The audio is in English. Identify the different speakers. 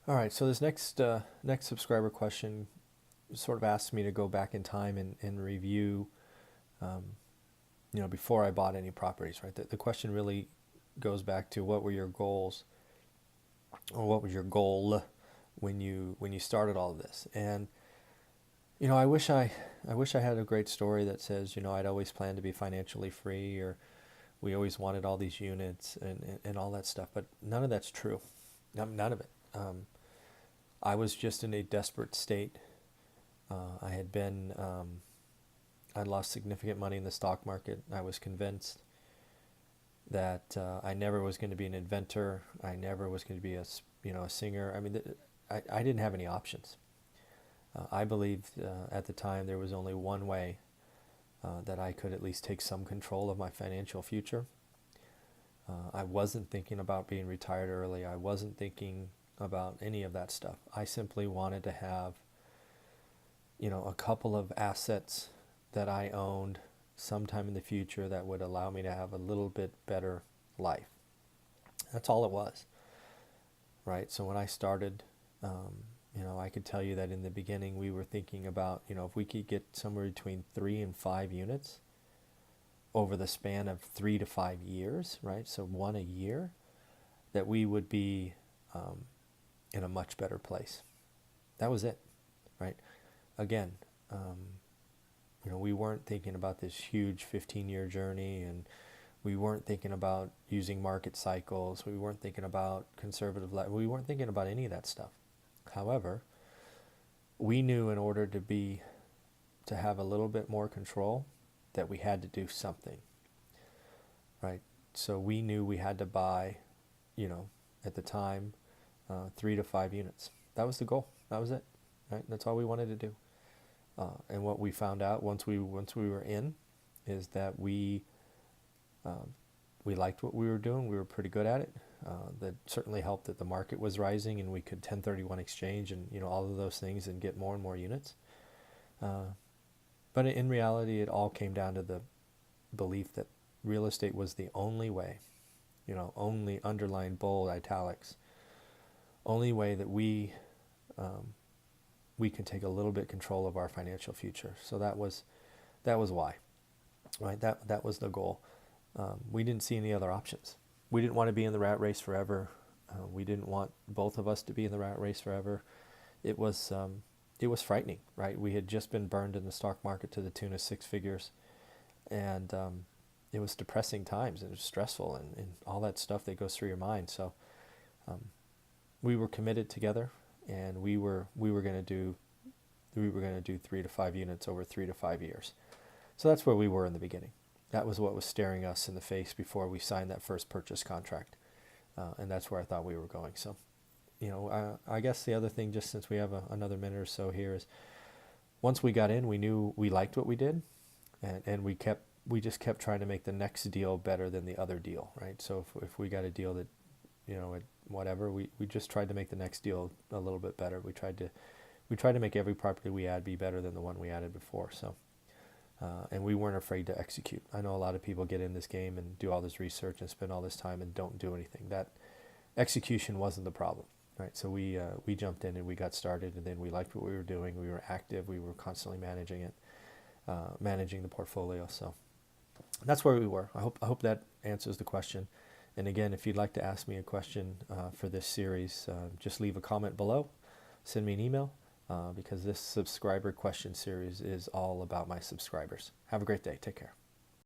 Speaker 1: All right, so this next subscriber question sort of asks me to go back in time and review, um, before I bought any properties, right? The question really goes back to what were your goals, or what was your goal when you started all of this? And I wish I had a great story that says, I'd always planned to be financially free, or we always wanted all these units and all that stuff, but none of that's true. None of it. I was just in a desperate state. I had been, I'd lost significant money in the stock market. I was convinced that I never was going to be an inventor. I never was going to be a singer. I mean, I didn't have any options. I believed at the time there was only one way that I could at least take some control of my financial future. I wasn't thinking about being retired early. I wasn't thinking about any of that stuff. I simply wanted to have, a couple of assets that I owned sometime in the future that would allow me to have a little bit better life. That's all it was, right? So when I started, I could tell you that in the beginning we were thinking about, if we could get somewhere between 3 and 5 units over the span of 3 to 5 years, right? So one a year, that we would be in a much better place. That was it, right? Again, we weren't thinking about this huge 15-year journey, and we weren't thinking about using market cycles. We weren't thinking about we weren't thinking about any of that stuff. However, we knew in order to have a little bit more control that we had to do something, right? So we knew we had to buy, at the time, 3 to 5 units. That was the goal. That was it, right? That's all we wanted to do. And what we found out once we were in is that we liked what we were doing. We were pretty good at it. That certainly helped that the market was rising and we could 1031 exchange and all of those things and get more and more units. But in reality, it all came down to the belief that real estate was the only way, only underlined, bold, italics, only way that we can take a little bit control of our financial future. So that was why, right? That was the goal. We didn't see any other options. We didn't want to be in the rat race forever. We didn't want both of us to be in the rat race forever. It was frightening, right? We had just been burned in the stock market to the tune of 6 figures, and it was depressing times, and it was stressful, and all that stuff that goes through your mind. So we were committed together, and we were going to do 3 to 5 units over 3 to 5 years. So that's where we were in the beginning. That was what was staring us in the face before we signed that first purchase contract, and that's where I thought we were going. So, I guess the other thing, just since we have another minute or so here, is once we got in, we knew we liked what we did, and we just kept trying to make the next deal better than the other deal, right? So if we got a deal that, whatever, we just tried to make the next deal a little bit better. We tried to make every property we add be better than the one we added before. So. And we weren't afraid to execute. I know a lot of people get in this game and do all this research and spend all this time and don't do anything. That execution wasn't the problem, right? So we jumped in and we got started, and then we liked what we were doing. We were active. We were constantly managing it, managing the portfolio. So that's where we were. I hope that answers the question. And again, if you'd like to ask me a question for this series, just leave a comment below. Send me an email. Because this subscriber question series is all about my subscribers. Have a great day. Take care.